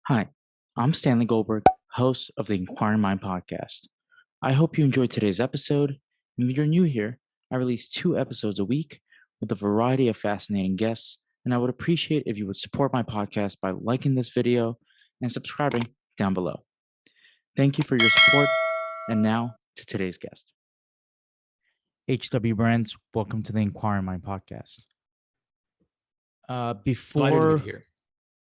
Hi, I'm Stanley Goldberg, host of the Inquiring Mind podcast. I hope you enjoyed today's episode. And if you're new here, I release 2 episodes a week with a variety of fascinating guests, and I would appreciate if you would support my podcast by liking this video and subscribing down below. Thank you for your support, and now to today's guest. H.W. Brands, welcome to the Inquiring Mind podcast. Delighted to be here.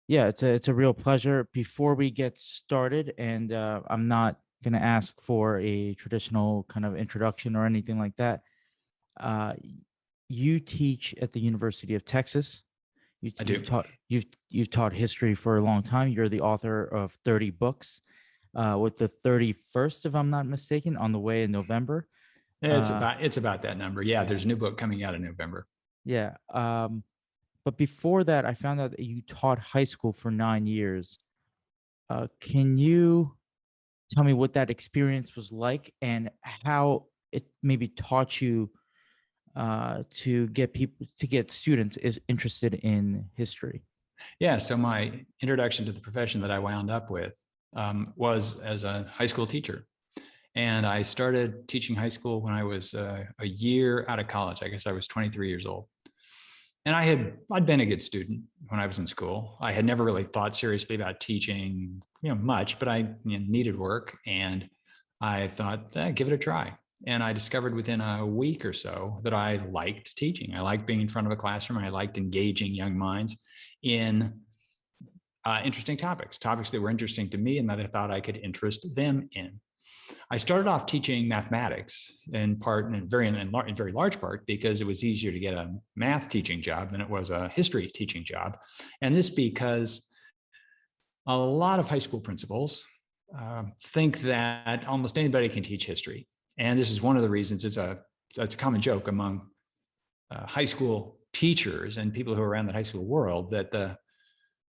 Yeah, it's a real pleasure. Before we get started, and I'm not going to ask for a traditional kind of introduction or anything like that. You teach at the University of Texas. I do. You've taught history for a long time. You're the author of 30 books, with the 31st, if I'm not mistaken, on the way in November. It's about that number. Yeah, there's a new book coming out in November. Yeah. But before that, I found out that you taught high school for 9 years. Can you tell me what that experience was like and how it maybe taught you to get students interested in history? Yeah, so my introduction to the profession that I wound up with was as a high school teacher. And I started teaching high school when I was a year out of college. I guess I was 23 years old. And I'd been a good student when I was in school. I had never really thought seriously about teaching, much, but I needed work, and I thought, give it a try. And I discovered within a week or so that I liked teaching. I liked being in front of a classroom. I liked engaging young minds in interesting topics that were interesting to me and that I thought I could interest them in. I started off teaching mathematics in part, and in very large part, because it was easier to get a math teaching job than it was a history teaching job. And this because a lot of high school principals think that almost anybody can teach history. And this is one of the reasons it's a common joke among high school teachers and people who are around the high school world that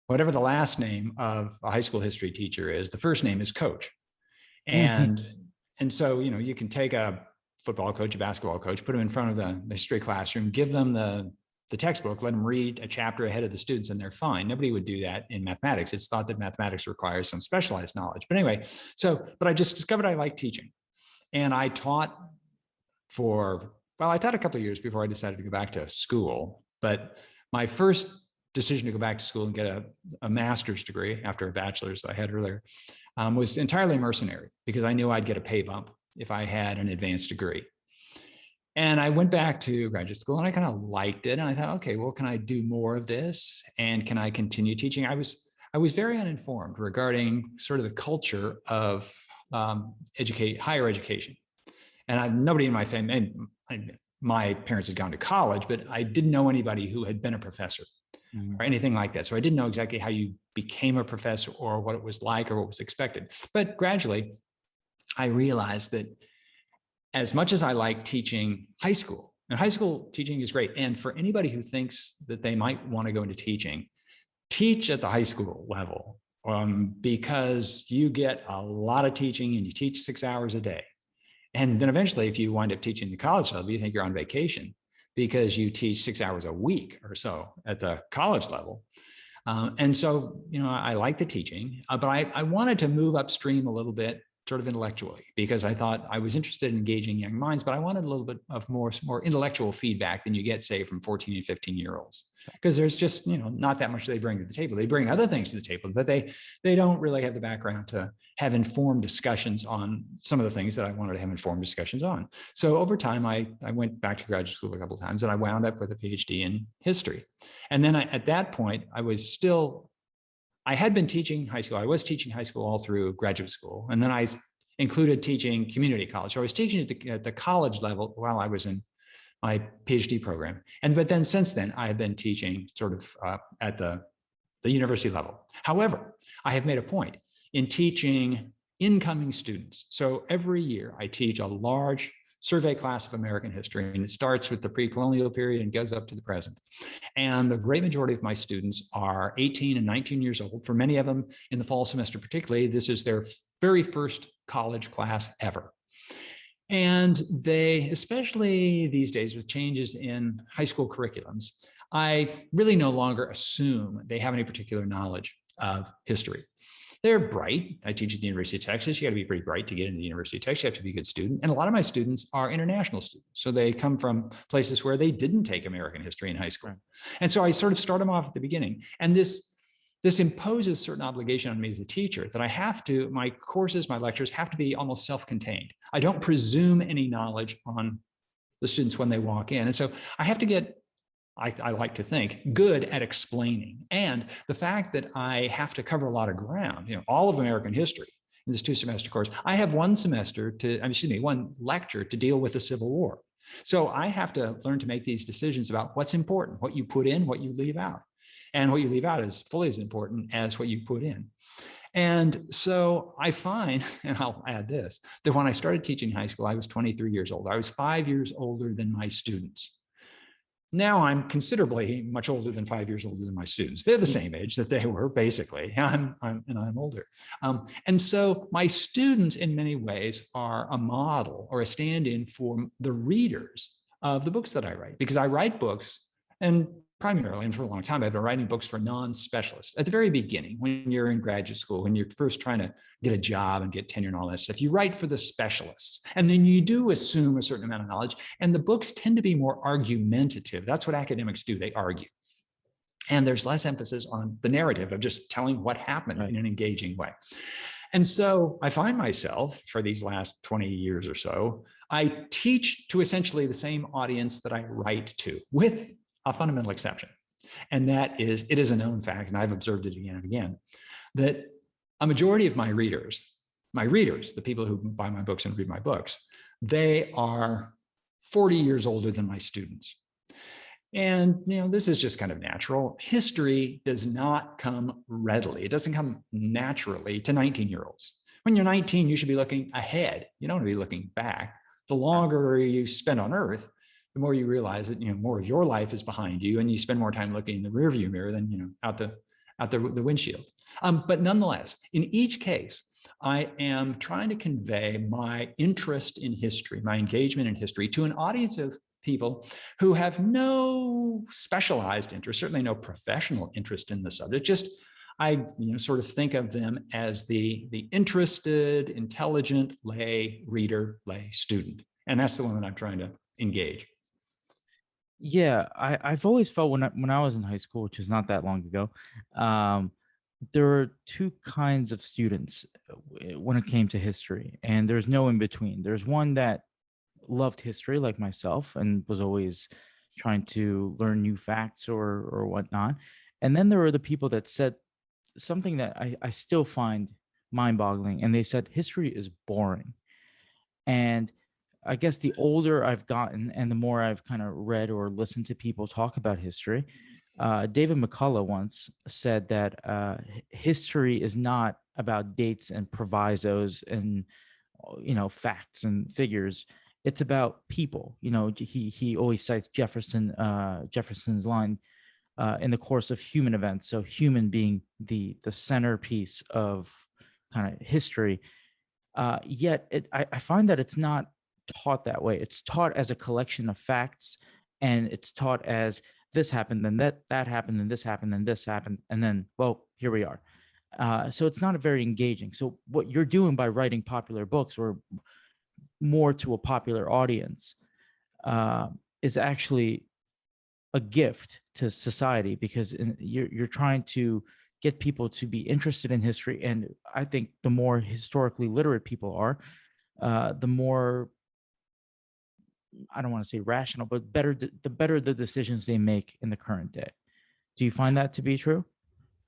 whatever the last name of a high school history teacher is, the first name is coach. And so, you can take a football coach, a basketball coach, put them in front of the history classroom, give them the textbook, let them read a chapter ahead of the students, and they're fine. Nobody would do that in mathematics. It's thought that mathematics requires some specialized knowledge. But anyway, but I just discovered I like teaching. And I taught I taught a couple of years before I decided to go back to school. But my first decision to go back to school and get a master's degree after a bachelor's that I had earlier was entirely mercenary, because I knew I'd get a pay bump if I had an advanced degree. And I went back to graduate school and I kind of liked it. And I thought, okay, well, can I do more of this? And can I continue teaching? I was very uninformed regarding sort of the culture of higher education. And nobody in my family, my parents had gone to college, but I didn't know anybody who had been a professor or anything like that. So I didn't know exactly how you became a professor or what it was like or what was expected. But gradually, I realized that as much as I like teaching high school, and high school teaching is great. And for anybody who thinks that they might want to go into teaching, teach at the high school level, because you get a lot of teaching and you teach 6 hours a day. And then eventually, if you wind up teaching the college level, you think you're on vacation because you teach 6 hours a week or so at the college level. And so, I like the teaching, but I wanted to move upstream a little bit, sort of intellectually, because I thought I was interested in engaging young minds, but I wanted a little bit of more intellectual feedback than you get, say, from 14 and 15-year-olds, because there's just, not that much they bring to the table. They bring other things to the table, but they don't really have the background to have informed discussions on some of the things that I wanted to have informed discussions on. So over time, I went back to graduate school a couple of times, and I wound up with a Ph.D. in history. And then at that point, I had been teaching high school. I was teaching high school all through graduate school. And then I included teaching community college. So I was teaching at the college level while I was in my PhD program. But then since then, I have been teaching sort of at the university level. However, I have made a point in teaching incoming students. So every year I teach a large survey class of American history, and it starts with the pre-colonial period and goes up to the present. And the great majority of my students are 18 and 19 years old. For many of them in the fall semester particularly, this is their very first college class ever. And they, especially these days with changes in high school curriculums, I really no longer assume they have any particular knowledge of history. They're bright. I teach at the University of Texas. You got to be pretty bright to get into the University of Texas. You have to be a good student. And a lot of my students are international students. So they come from places where they didn't take American history in high school. And so I sort of start them off at the beginning. And this imposes certain obligation on me as a teacher that I have to, my courses, my lectures have to be almost self-contained. I don't presume any knowledge on the students when they walk in. And so I have to get, I like to think, good at explaining. And the fact that I have to cover a lot of ground, all of American history in this 2-semester course, I have one lecture to deal with the Civil War. So I have to learn to make these decisions about what's important, what you put in, what you leave out. And what you leave out is fully as important as what you put in. And so I find, and I'll add this, that when I started teaching high school, I was 23 years old. I was 5 years older than my students. Now I'm considerably much older than 5 years older than my students. They're the same age that they were, basically. I'm older. And so my students, in many ways, are a model or a stand-in for the readers of the books that I write, because I write books, and primarily, and for a long time, I've been writing books for non-specialists. At the very beginning, when you're in graduate school, when you're first trying to get a job and get tenure and all that stuff, you write for the specialists. And then you do assume a certain amount of knowledge. And the books tend to be more argumentative. That's what academics do. They argue. And there's less emphasis on the narrative of just telling what happened in an engaging way. And so I find myself, for these last 20 years or so, I teach to essentially the same audience that I write to, with a fundamental exception. And that is, it is a known fact, and I've observed it again and again, that a majority of my readers, the people who buy my books and read my books, they are 40 years older than my students. And, this is just kind of natural. History does not come readily. It doesn't come naturally to 19-year-olds. When you're 19, you should be looking ahead. You don't want to be looking back. The longer you spend on Earth, the more you realize that more of your life is behind you, and you spend more time looking in the rearview mirror than out the windshield. But nonetheless, in each case, I am trying to convey my interest in history, my engagement in history, to an audience of people who have no specialized interest, certainly no professional interest in the subject. Just I sort of think of them as the interested, intelligent lay reader, lay student, and that's the one that I'm trying to engage. Yeah, I've always felt when I was in high school, which is not that long ago, there were two kinds of students when it came to history, and there's no in between. There's one that loved history like myself and was always trying to learn new facts or whatnot. And then there were the people that said something that I still find mind-boggling, and they said history is boring. And I guess the older I've gotten and the more I've kind of read or listened to people talk about history, David McCullough once said that history is not about dates and provisos and facts and figures. It's about people. He always cites Jefferson's line in the course of human events. So human being the centerpiece of kind of history. Yet I find that it's not taught that way. It's taught as a collection of facts, and it's taught as this happened, then that happened, and this happened, and this happened, and then, well, here we are. So it's not very engaging. So what you're doing by writing popular books or more to a popular audience is actually a gift to society, because you're trying to get people to be interested in history. And I think the more historically literate people are, the more, I don't want to say rational, but the better the decisions they make in the current day. Do you find that to be true?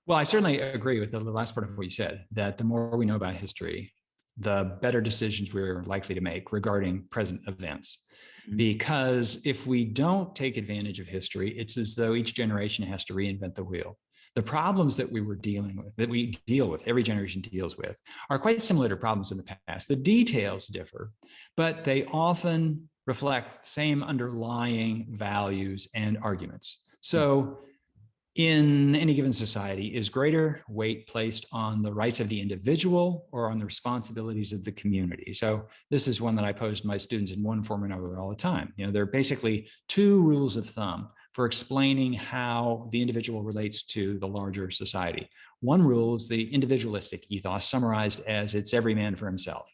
Well, I certainly agree with the last part of what you said, that the more we know about history, the better decisions we're likely to make regarding present events. Mm-hmm. Because if we don't take advantage of history, it's as though each generation has to reinvent the wheel. The problems that we deal with, every generation deals with, are quite similar to problems in the past. The details differ, but they often reflect the same underlying values and arguments. So in any given society, is greater weight placed on the rights of the individual or on the responsibilities of the community? So this is one that I pose to my students in one form or another all the time. There are basically two rules of thumb for explaining how the individual relates to the larger society. One rule is the individualistic ethos, summarized as it's every man for himself.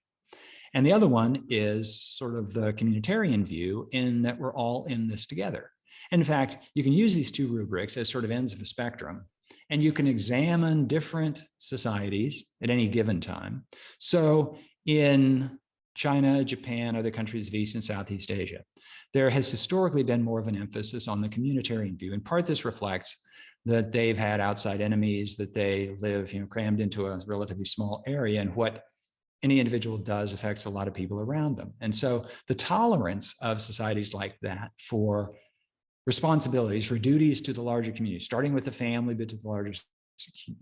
And the other one is sort of the communitarian view, in that we're all in this together. And in fact, you can use these two rubrics as sort of ends of a spectrum, and you can examine different societies at any given time. So in China, Japan, other countries of East and Southeast Asia, there has historically been more of an emphasis on the communitarian view. In part, this reflects that they've had outside enemies, that they live, crammed into a relatively small area, and what any individual does affects a lot of people around them. And so the tolerance of societies like that for responsibilities, for duties to the larger community, starting with the family, but to the larger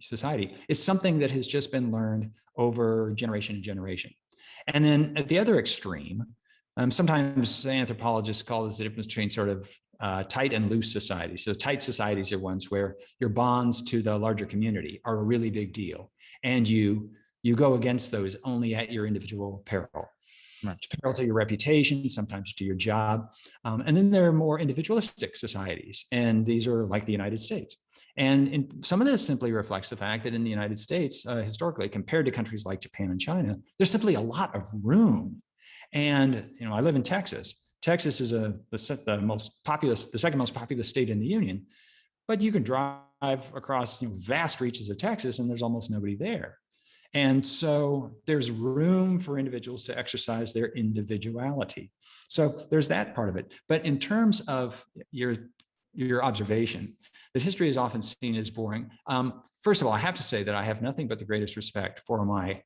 society, is something that has just been learned over generation and generation. And then at the other extreme, sometimes anthropologists call this the difference between sort of tight and loose societies. So tight societies are ones where your bonds to the larger community are a really big deal, and you go against those only at your individual peril. Right. Peril to your reputation, sometimes to your job. And then there are more individualistic societies, and these are like the United States. And some of this simply reflects the fact that in the United States, historically, compared to countries like Japan and China, there's simply a lot of room. And I live in Texas. Texas is the second most populous state in the union, but you can drive across vast reaches of Texas, and there's almost nobody there. And so there's room for individuals to exercise their individuality. So there's that part of it. But in terms of your observation, that history is often seen as boring. First of all, I have to say that I have nothing but the greatest respect for my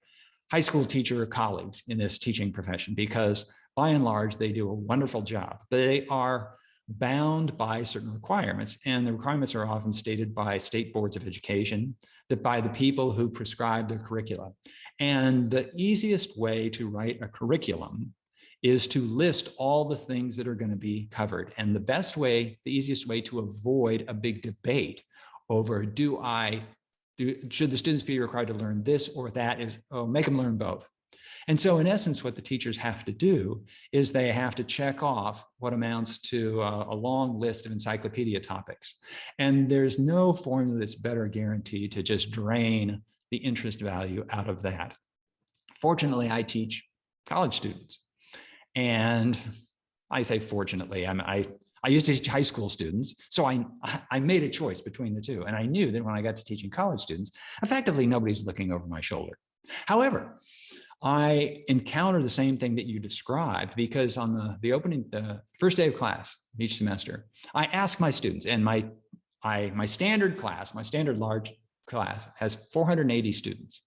high school teacher colleagues in this teaching profession, because by and large, they do a wonderful job. They are bound by certain requirements, and the requirements are often stated by state boards of education, that by the people who prescribe their curricula. And the easiest way to write a curriculum is to list all the things that are going to be covered. And the easiest way to avoid a big debate over should the students be required to learn this or that is, make them learn both. And so in essence, what the teachers have to do is they have to check off what amounts to a long list of encyclopedia topics. And there's no formula that's better guaranteed to just drain the interest value out of that. Fortunately, I teach college students. And I say fortunately, I used to teach high school students, so I made a choice between the two. And I knew that when I got to teaching college students, effectively nobody's looking over my shoulder. However, I encounter the same thing that you described, because on the first day of class each semester, I ask my students, and my standard large class has 480 students.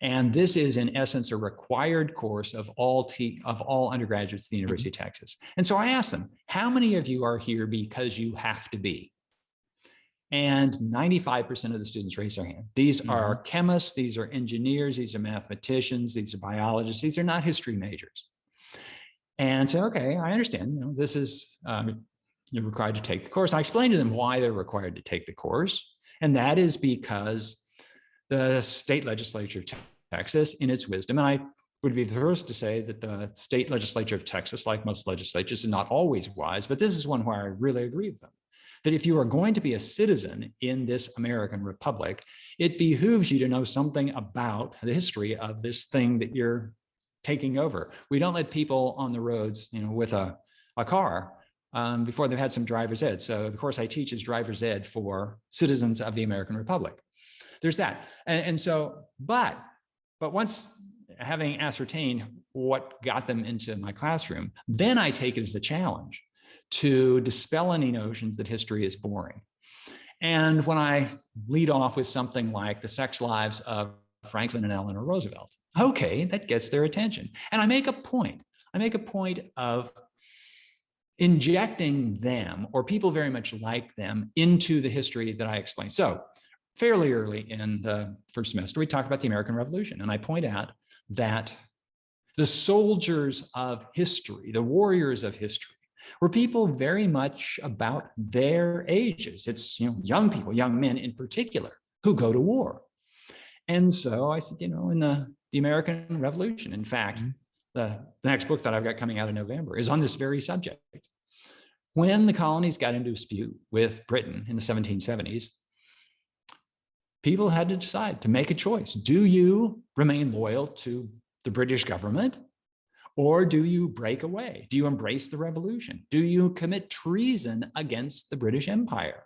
And this is in essence a required course of all undergraduates at the University of Texas. And so I asked them, how many of you are here because you have to be? And 95% of the students raise their hand. These are chemists, these are engineers, these are mathematicians, these are biologists, these are not history majors. And so, okay, I understand, this is, you're required to take the course. I explained to them why they're required to take the course. And that is because the state legislature of Texas, in its wisdom, and I would be the first to say that the state legislature of Texas, like most legislatures, is not always wise, but this is one where I really agree with them. That if you are going to be a citizen in this American republic, it behooves you to know something about the history of this thing that you're taking over. We don't let people on the roads, with a car before they've had some driver's ed. So the course I teach is driver's ed for citizens of the American Republic. There's that. And so, but once having ascertained what got them into my classroom, then I take it as the challenge to dispel any notions that history is boring. And when I lead off with something like the sex lives of Franklin and Eleanor Roosevelt, okay, that gets their attention. And I make a point of injecting them, or people very much like them, into the history that I explain. So fairly early in the first semester, we talk about the American Revolution. And I point out that the soldiers of history, the warriors of history, were people very much about their ages. It's young people, young men in particular, who go to war. And so I said, in the American Revolution, in fact, the next book that I've got coming out in November is on this very subject. when the colonies got into dispute with Britain in the 1770s, people had to decide to make a choice. Do you remain loyal to the British government, or do you break away? Do you embrace the revolution? Do you commit treason against the British Empire?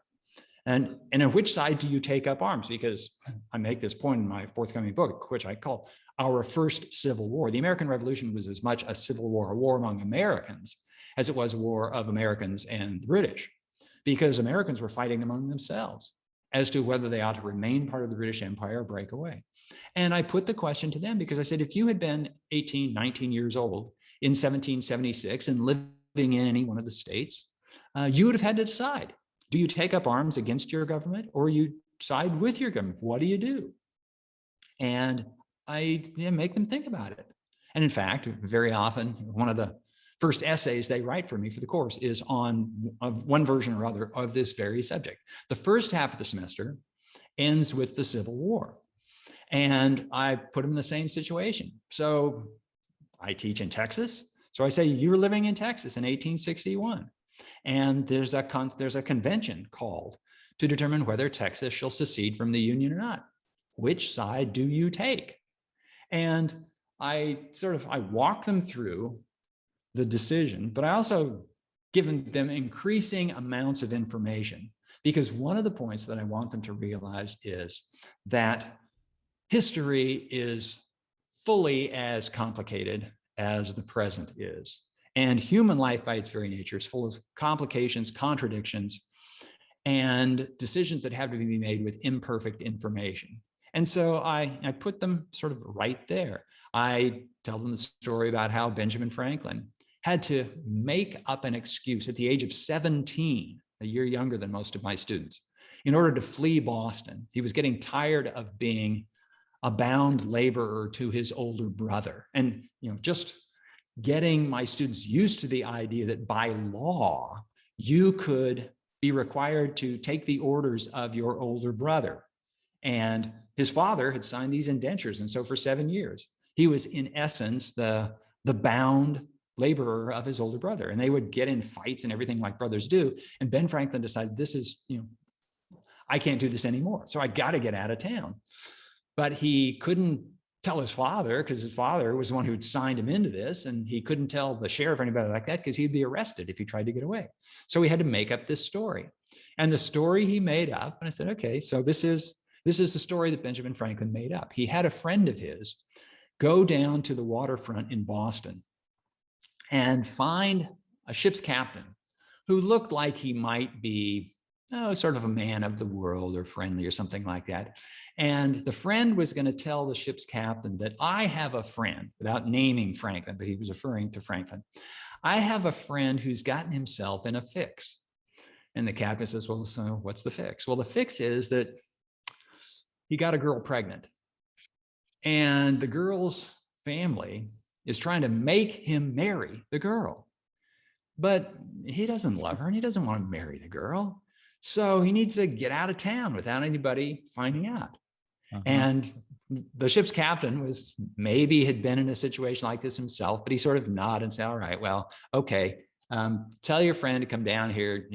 And on which side do you take up arms? Because I make this point in my forthcoming book, which I call Our First Civil War. The American Revolution was as much a civil war, a war among Americans, as it was a war of Americans and the British, because Americans were fighting among themselves as to whether they ought to remain part of the British Empire or break away. And I put the question to them because I said, if you had been 18, 19 years old in 1776 and living in any one of the states, you would have had to decide. Do you take up arms against your government, or you side with your government? What do you do? And I make them think about it. And in fact, very often, one of the first essays they write for me for the course is on one version or other of this very subject. The first half of the semester ends with the Civil War. And I put them in the same situation. So I teach in Texas. So I say, you were living in Texas in 1861. And there's a convention called to determine whether Texas shall secede from the Union or not. Which side do you take? And I walk them through the decision, but I also given them increasing amounts of information, because one of the points that I want them to realize is that history is fully as complicated as the present is. And human life by its very nature is full of complications, contradictions, and decisions that have to be made with imperfect information. And so I put them sort of right there. I tell them the story about how Benjamin Franklin had to make up an excuse at the age of 17, a year younger than most of my students, in order to flee Boston. He was getting tired of being a bound laborer to his older brother. And just getting my students used to the idea that by law, you could be required to take the orders of your older brother. And his father had signed these indentures. And so for 7 years, he was in essence the bound laborer of his older brother. And they would get in fights and everything like brothers do. And Ben Franklin decided, this is, I can't do this anymore. So I got to get out of town. But he couldn't tell his father, because his father was the one who'd signed him into this, and he couldn't tell the sheriff or anybody like that because he'd be arrested if he tried to get away. So he had to make up this story. And the story he made up, and I said, okay, so this is the story that Benjamin Franklin made up. He had a friend of his go down to the waterfront in Boston and find a ship's captain who looked like he might be sort of a man of the world or friendly or something like that. And the friend was going to tell the ship's captain that I have a friend, without naming Franklin, but he was referring to Franklin. I have a friend who's gotten himself in a fix. And the captain says, well, so what's the fix? Well, the fix is that he got a girl pregnant. And the girl's family is trying to make him marry the girl. But he doesn't love her and he doesn't want to marry the girl. So he needs to get out of town without anybody finding out. And the ship's captain maybe had been in a situation like this himself, but he sort of nodded and said, all right, well, okay, tell your friend to come down here,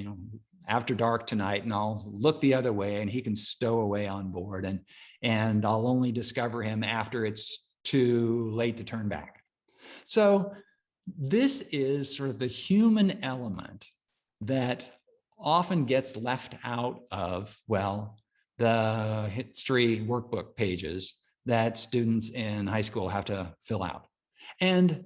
after dark tonight, and I'll look the other way and he can stow away on board, and I'll only discover him after it's too late to turn back. So this is sort of the human element that often gets left out of, the history workbook pages that students in high school have to fill out. And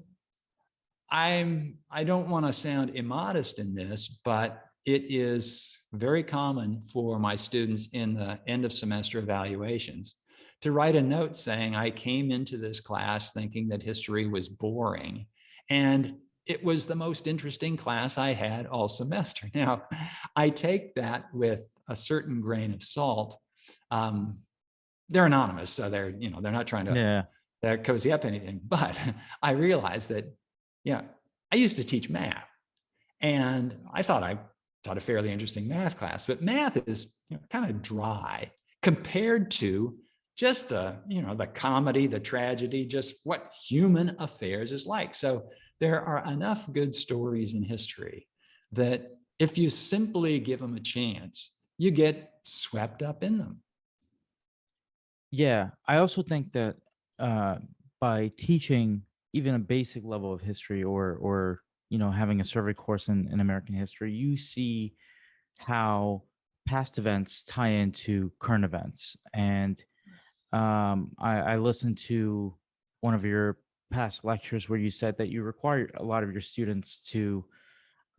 I don't want to sound immodest in this, but it is very common for my students in the end of semester evaluations to write a note saying, I came into this class thinking that history was boring, and it was the most interesting class I had all semester. Now, I take that with a certain grain of salt. They're anonymous, so they're not trying to cozy up anything. But I realized that, I used to teach math, and I thought I taught a fairly interesting math class. But math is kind of dry compared to just the comedy, the tragedy, just what human affairs is like. So there are enough good stories in history that If you simply give them a chance, you get swept up in them. Yeah, I also think that by teaching even a basic level of history, or having a survey course in American history, you see how past events tie into current events. And I listened to one of your past lectures where you said that you require a lot of your students to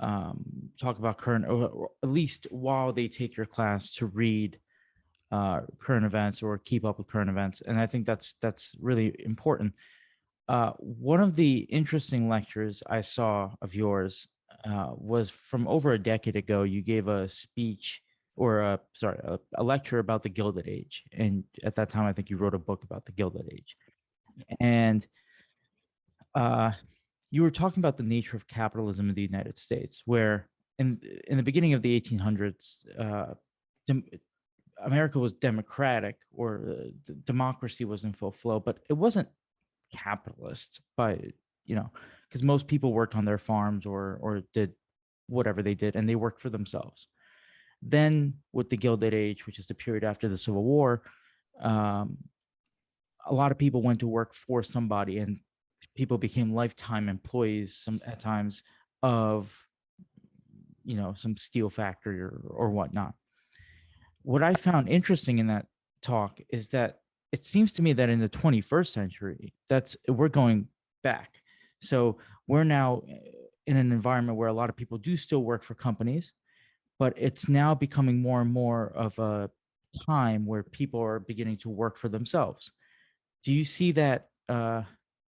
talk about current, or at least while they take your class, to read current events or keep up with current events. And I think that's really important. One of the interesting lectures I saw of yours was from over a decade ago. You gave a speech, or a lecture about the Gilded Age, and at that time, I think you wrote a book about the Gilded Age. And uh, you were talking about the nature of capitalism in the United States, where in the beginning of the 1800s, dem- America was democratic, or democracy was in full flow, but it wasn't capitalist by, because most people worked on their farms, or did whatever they did, and they worked for themselves. Then with the Gilded Age, which is the period after the Civil War, um, a lot of people went to work for somebody, and people became lifetime employees, some at times, of some steel factory or whatnot. What I found interesting in that talk is that it seems to me that in the 21st century, we're going back. So we're now in an environment where a lot of people do still work for companies, but it's now becoming more and more of a time where people are beginning to work for themselves. Do you see that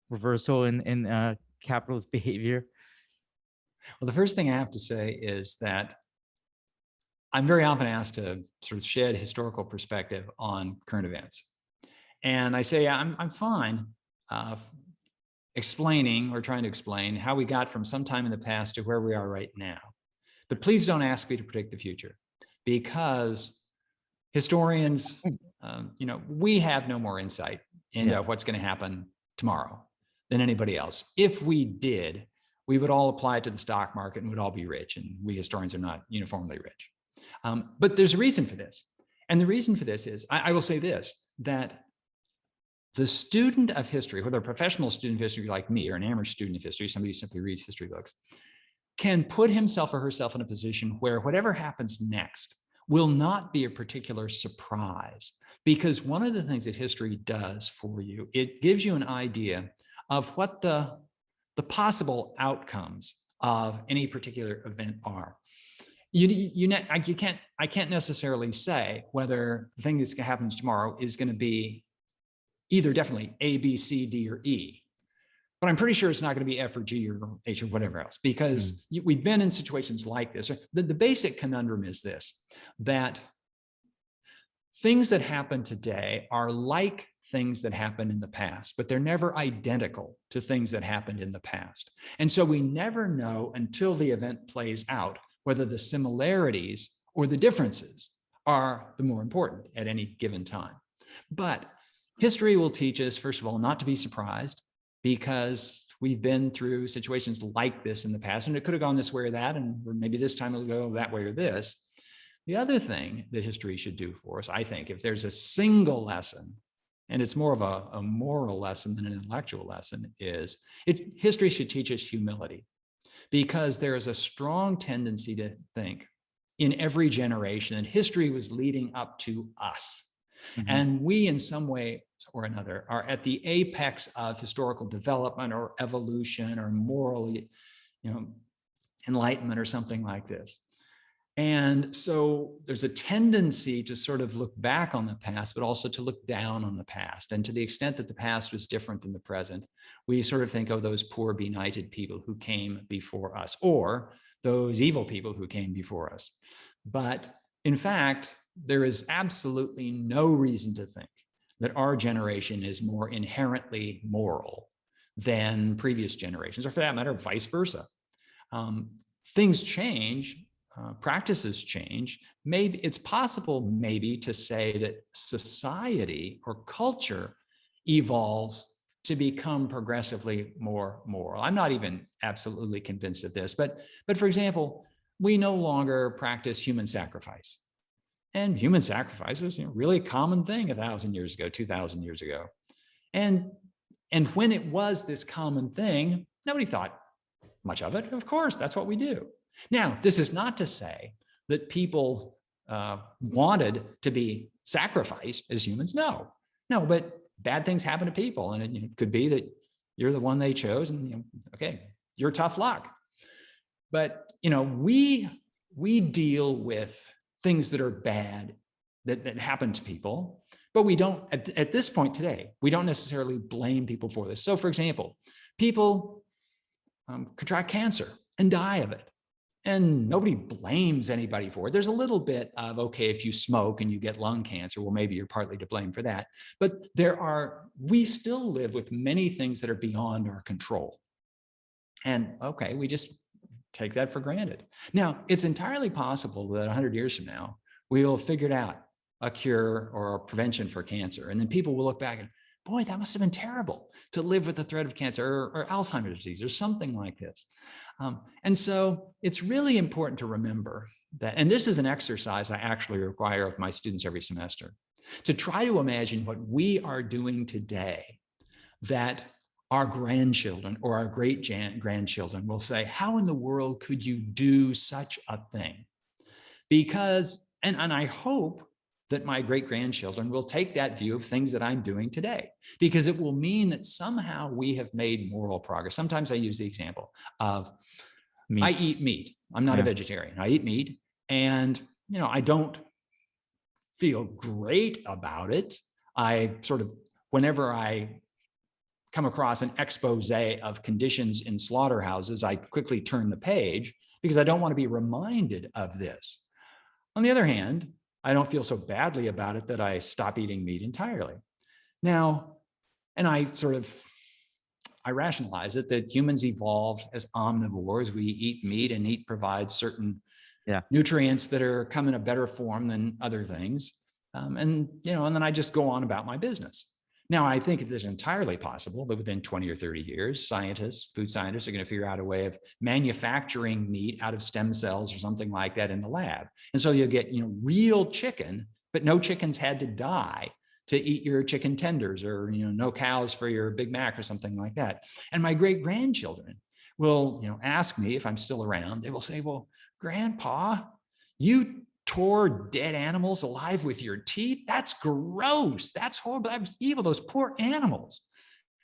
reversal in capitalist behavior? Well, the first thing I have to say is that I'm very often asked to sort of shed historical perspective on current events. And I say, I'm fine explaining, or trying to explain, how we got from some time in the past to where we are right now. But please don't ask me to predict the future, because historians, we have no more insight into what's going to happen tomorrow than anybody else. If we did, we would all apply it to the stock market and would all be rich. And we historians are not uniformly rich. But there's a reason for this. And the reason for this is, I will say this, that the student of history, whether a professional student of history like me, or an amateur student of history, somebody who simply reads history books, can put himself or herself in a position where whatever happens next will not be a particular surprise. Because one of the things that history does for you, it gives you an idea of what the possible outcomes of any particular event are. I can't necessarily say whether the thing that happens tomorrow is going to be either definitely A, B, C, D, or E. But I'm pretty sure it's not going to be F or G or H or whatever else, because we've been in situations like this. The basic conundrum is this, that things that happen today are like things that happened in the past, but they're never identical to things that happened in the past. And so we never know until the event plays out whether the similarities or the differences are the more important at any given time. But history will teach us, first of all, not to be surprised, because we've been through situations like this in the past, and it could have gone this way or that, and maybe this time it'll go that way or this. The other thing that history should do for us, I think, if there's a single lesson, and it's more of a moral lesson than an intellectual lesson, is history should teach us humility, because there is a strong tendency to think in every generation that history was leading up to us. Mm-hmm. And we, in some way or another, are at the apex of historical development or evolution or moral, enlightenment or something like this. And so there's a tendency to sort of look back on the past, but also to look down on the past. And to the extent that the past was different than the present, we sort of think, oh, those poor benighted people who came before us, or those evil people who came before us. But in fact, there is absolutely no reason to think that our generation is more inherently moral than previous generations, or for that matter, vice versa. Things change. Practices change. Maybe it's possible to say that society or culture evolves to become progressively more moral. I'm not even absolutely convinced of this, but for example, we no longer practice human sacrifice. And human sacrifice was really a common thing 1,000 years ago, 2,000 years ago. And when it was this common thing, nobody thought much of it. Of course, that's what we do. Now, this is not to say that people wanted to be sacrificed as humans. No, but bad things happen to people. And it could be that you're the one they chose and, okay, you're tough luck. But, we deal with things that are bad that happen to people, but we don't, at this point today, we don't necessarily blame people for this. So for example, people contract cancer and die of it, and nobody blames anybody for it. There's a little bit of, okay, if you smoke and you get lung cancer, well, maybe you're partly to blame for that. But we still live with many things that are beyond our control. And okay, we just take that for granted. Now, it's entirely possible that 100 years from now, we'll have figured out a cure or a prevention for cancer. And then people will look back and, boy, that must have been terrible to live with the threat of cancer or Alzheimer's disease or something like this. And so it's really important to remember that, and this is an exercise I actually require of my students every semester, to try to imagine what we are doing today that our grandchildren or our great-grandchildren will say, how in the world could you do such a thing? Because, and I hope that my great-grandchildren will take that view of things that I'm doing today, because it will mean that somehow we have made moral progress. Sometimes I use the example of meat. I eat meat. I'm not a vegetarian. I eat meat, and I don't feel great about it. I sort of, whenever I come across an expose of conditions in slaughterhouses, I quickly turn the page because I don't want to be reminded of this. On the other hand, I don't feel so badly about it that I stop eating meat entirely. Now, and I rationalize it that humans evolved as omnivores. We eat meat, and meat provides certain nutrients that come in a better form than other things. And then I just go on about my business. Now, I think it is entirely possible that within 20 or 30 years, food scientists are going to figure out a way of manufacturing meat out of stem cells or something like that in the lab. And so you'll get, real chicken, but no chickens had to die to eat your chicken tenders, or, no cows for your Big Mac or something like that. And my great-grandchildren will, ask me if I'm still around. They will say, well, Grandpa, you tore dead animals alive with your teeth? That's gross. That's horrible. That was evil. Those poor animals.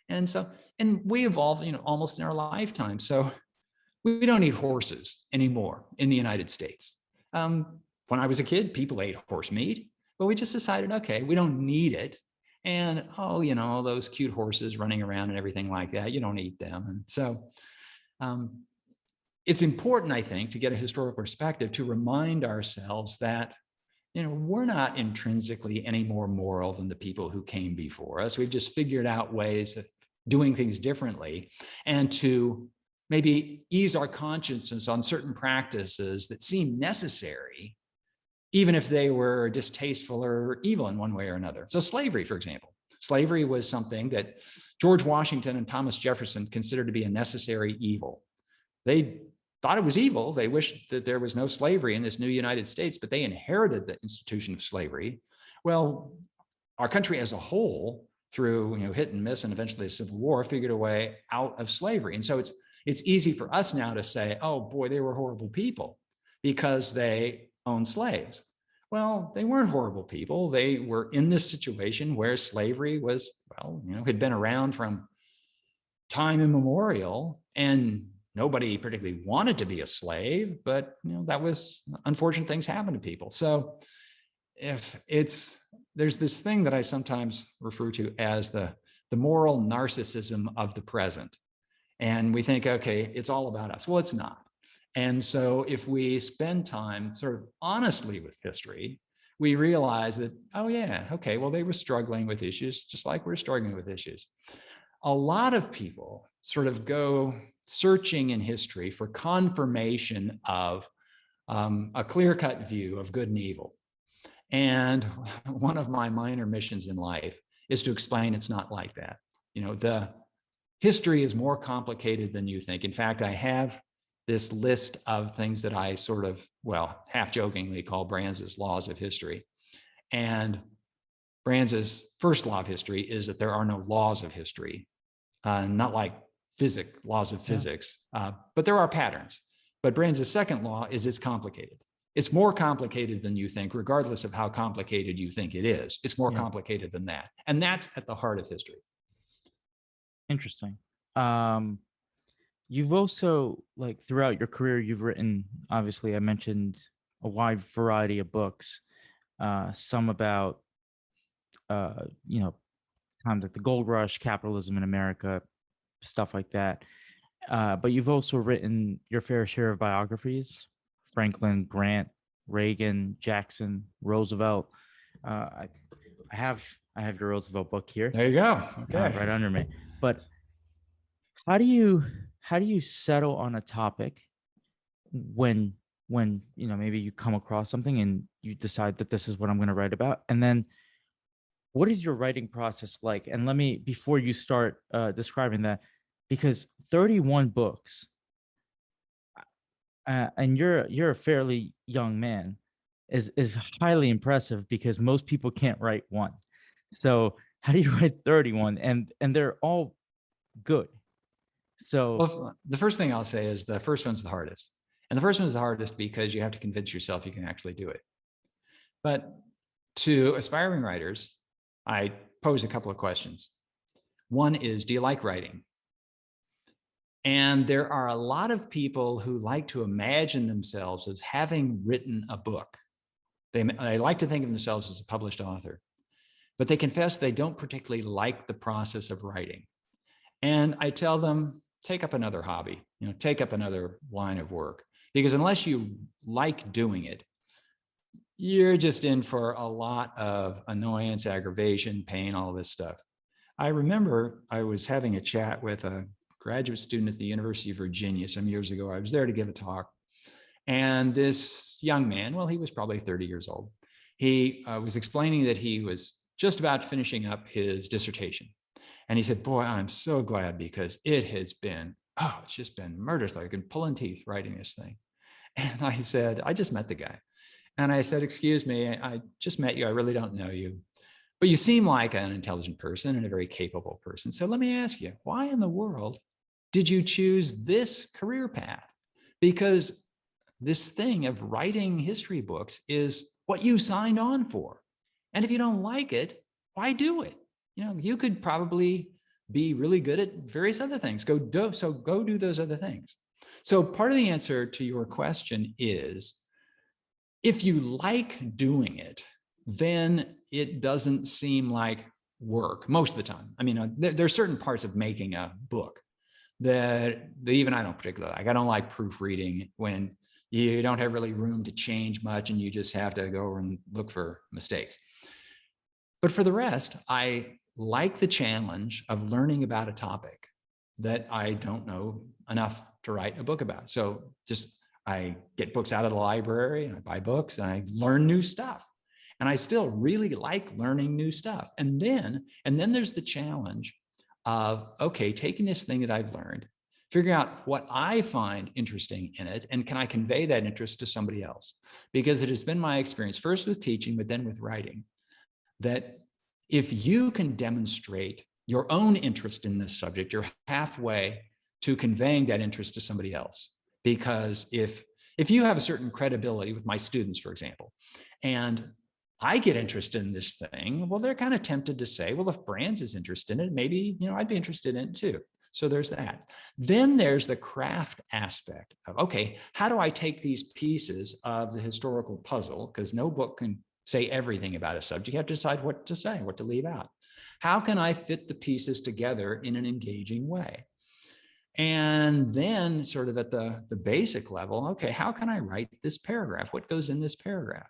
And we evolved, almost in our lifetime. So we don't eat horses anymore in the United States. When I was a kid, people ate horse meat, but we just decided, okay, we don't need it. And, those cute horses running around and everything like that, you don't eat them. And so, it's important, I think, to get a historical perspective to remind ourselves that, we're not intrinsically any more moral than the people who came before us. We've just figured out ways of doing things differently, and to maybe ease our consciences on certain practices that seem necessary, even if they were distasteful or evil in one way or another. So slavery, for example. Slavery was something that George Washington and Thomas Jefferson considered to be a necessary evil. They thought it was evil. They wished that there was no slavery in this new United States, but they inherited the institution of slavery. Well, our country as a whole, through hit and miss and eventually the Civil War, figured a way out of slavery. And so it's easy for us now to say, oh boy, they were horrible people because they owned slaves. Well, they weren't horrible people. They were in this situation where slavery was, had been around from time immemorial, and nobody particularly wanted to be a slave, but that was, unfortunate things happen to people. So there's this thing that I sometimes refer to as the moral narcissism of the present. And we think, okay, it's all about us. Well, it's not. And so if we spend time sort of honestly with history, we realize that, oh yeah, okay, well, they were struggling with issues just like we're struggling with issues. A lot of people sort of go searching in history for confirmation of a clear-cut view of good and evil. And one of my minor missions in life is to explain it's not like that. The history is more complicated than you think. In fact, I have this list of things that I sort of, well, half jokingly call Brands' laws of history. And Brands' first law of history is that there are no laws of history, not like laws of physics, but there are patterns. But Brands' second law is it's complicated. It's more complicated than you think, regardless of how complicated you think it is. It's more complicated than that. And that's at the heart of history. Interesting. You've also, like, throughout your career, you've written, obviously, I mentioned a wide variety of books, some about, times like the gold rush, capitalism in America, stuff like that. But you've also written your fair share of biographies: Franklin, Grant, Reagan, Jackson, Roosevelt. I have your Roosevelt book here, There you go. Okay. right under me. But how do you settle on a topic when maybe you come across something and you decide that this is what I'm going to write about, and then what is your writing process like? And let me, before you start describing that, because 31 books, and you're a fairly young man, is highly impressive, because most people can't write one. So how do you write 31? And they're all good. So Well, the first thing I'll say is the first one's the hardest. And the first one's the hardest because you have to convince yourself you can actually do it. But to aspiring writers, I pose a couple of questions. One is, do you like writing? And there are a lot of people who like to imagine themselves as having written a book. They like to think of themselves as a published author, but they confess they don't particularly like the process of writing. And I tell them, take up another hobby, take up another line of work, because unless you like doing it, you're just in for a lot of annoyance, aggravation, pain, all this stuff. I remember I was having a chat with a graduate student at the University of Virginia some years ago. I was there to give a talk. And this young man, well, he was probably 30 years old. He was explaining that he was just about finishing up his dissertation. And he said, boy, I'm so glad, because it has been, it's just been murderous. Like I've been pulling teeth writing this thing. And I said, I just met the guy. And I said, excuse me, I just met you. I really don't know you, but you seem like an intelligent person and a very capable person. So let me ask you, why in the world did you choose this career path? Because this thing of writing history books is what you signed on for. And if you don't like it, why do it? You could probably be really good at various other things. Go do those other things. So part of the answer to your question is, if you like doing it, then it doesn't seem like work most of the time. I mean, there are certain parts of making a book that even I don't particularly like. I don't like proofreading when you don't have really room to change much and you just have to go and look for mistakes. But for the rest, I like the challenge of learning about a topic that I don't know enough to write a book about. So I get books out of the library and I buy books and I learn new stuff. And I still really like learning new stuff. And then there's the challenge of, okay, taking this thing that I've learned, figuring out what I find interesting in it, and can I convey that interest to somebody else? Because it has been my experience, first with teaching, but then with writing, that if you can demonstrate your own interest in this subject, you're halfway to conveying that interest to somebody else. Because if you have a certain credibility with my students, for example, and I get interested in this thing, well, they're kind of tempted to say, well, if Brands is interested in it, maybe, I'd be interested in it too. So there's that. Then there's the craft aspect of, okay, how do I take these pieces of the historical puzzle? Because no book can say everything about a subject. You have to decide what to say, what to leave out. How can I fit the pieces together in an engaging way? And then sort of at the basic level, okay, how can I write this paragraph? What goes in this paragraph?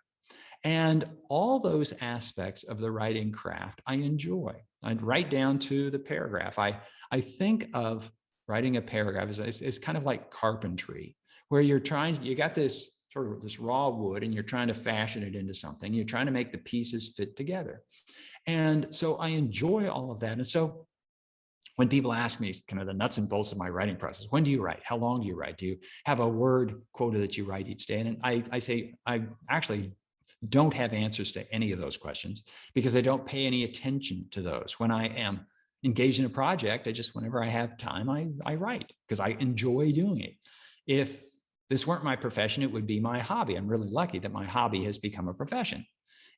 And all those aspects of the writing craft, I enjoy. I'd write down to the paragraph. I think of writing a paragraph as kind of like carpentry, where you got this sort of this raw wood and you're trying to fashion it into something. You're trying to make the pieces fit together. And so I enjoy all of that. And so when people ask me kind of the nuts and bolts of my writing process, when do you write? How long do you write? Do you have a word quota that you write each day? And I say, I actually don't have answers to any of those questions because I don't pay any attention to those. When I am engaged in a project, whenever I have time, I write because I enjoy doing it. If this weren't my profession, it would be my hobby. I'm really lucky that my hobby has become a profession.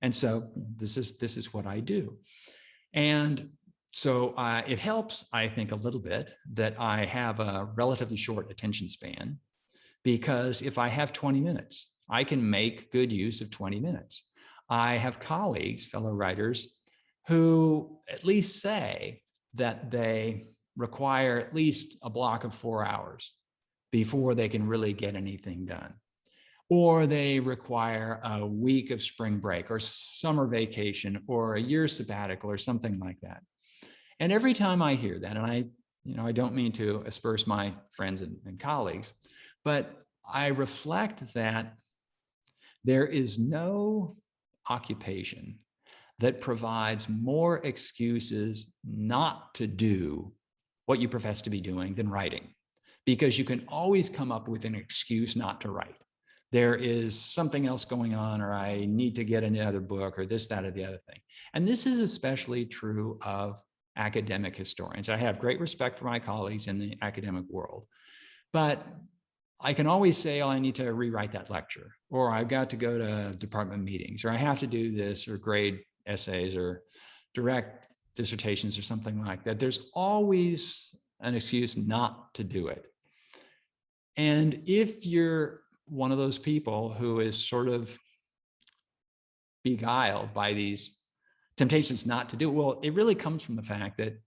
And so this is what I do. And so it helps, I think, a little bit that I have a relatively short attention span, because if I have 20 minutes, I can make good use of 20 minutes. I have colleagues, fellow writers, who at least say that they require at least a block of 4 hours before they can really get anything done. Or they require a week of spring break or summer vacation or a year sabbatical or something like that. And every time I hear that, and I don't mean to asperse my friends and colleagues, but I reflect that there is no occupation that provides more excuses not to do what you profess to be doing than writing, because you can always come up with an excuse not to write. There is something else going on, or I need to get another book, or this, that, or the other thing. And this is especially true of academic historians. I have great respect for my colleagues in the academic world, but I can always say, oh, I need to rewrite that lecture, or I've got to go to department meetings, or I have to do this, or grade essays, or direct dissertations, or something like that. There's always an excuse not to do it. And if you're one of those people who is sort of beguiled by these temptations not to do it, well, it really comes from the fact that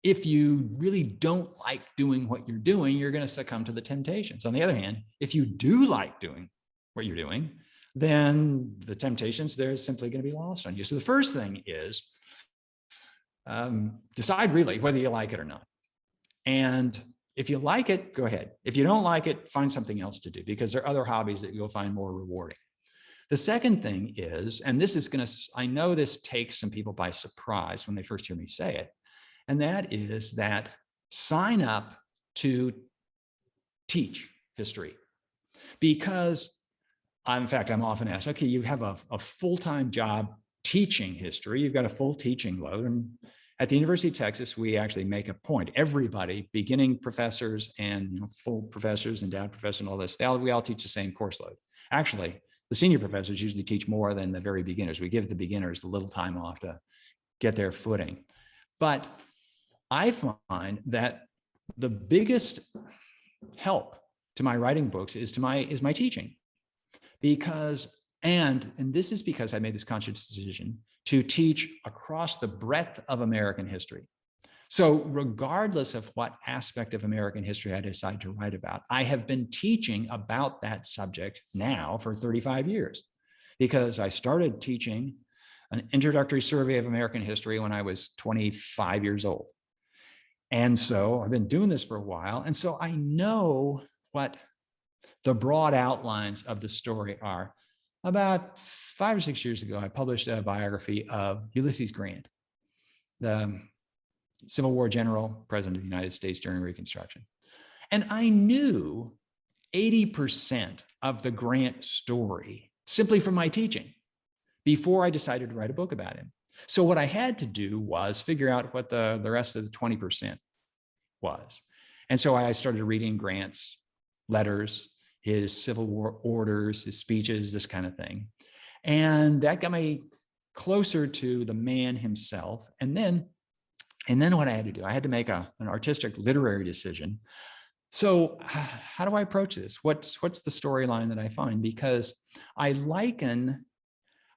if you really don't like doing what you're doing, you're going to succumb to the temptations. On the other hand, if you do like doing what you're doing, then the temptations, they're simply going to be lost on you. So the first thing is decide really whether you like it or not. And if you like it, go ahead. If you don't like it, find something else to do, because there are other hobbies that you'll find more rewarding. The second thing is, and this is going to, I know this takes some people by surprise when they first hear me say it, and that is that sign up to teach history. Because, in fact, I'm often asked, okay, you have a full-time job teaching history, you've got a full teaching load. And at the University of Texas, we actually make a point. Everybody, beginning professors and full professors, endowed professors, and all this, we all teach the same course load. Actually, the senior professors usually teach more than the very beginners. We give the beginners a little time off to get their footing. But I find that the biggest help to my writing books is my teaching, because, and this is because I made this conscious decision to teach across the breadth of American history. So regardless of what aspect of American history I decide to write about, I have been teaching about that subject now for 35 years, because I started teaching an introductory survey of American history when I was 25 years old. And so I've been doing this for a while. And so I know what the broad outlines of the story are. About 5 or 6 years ago, I published a biography of Ulysses Grant, the Civil War general, president of the United States during Reconstruction. And I knew 80% of the Grant story simply from my teaching before I decided to write a book about him. So what I had to do was figure out what the rest of the 20% was. And so I started reading Grant's letters, his Civil War orders, his speeches, this kind of thing. And that got me closer to the man himself. And then what I had to do, I had to make an artistic literary decision. So how do I approach this? What's the storyline that I find? Because I liken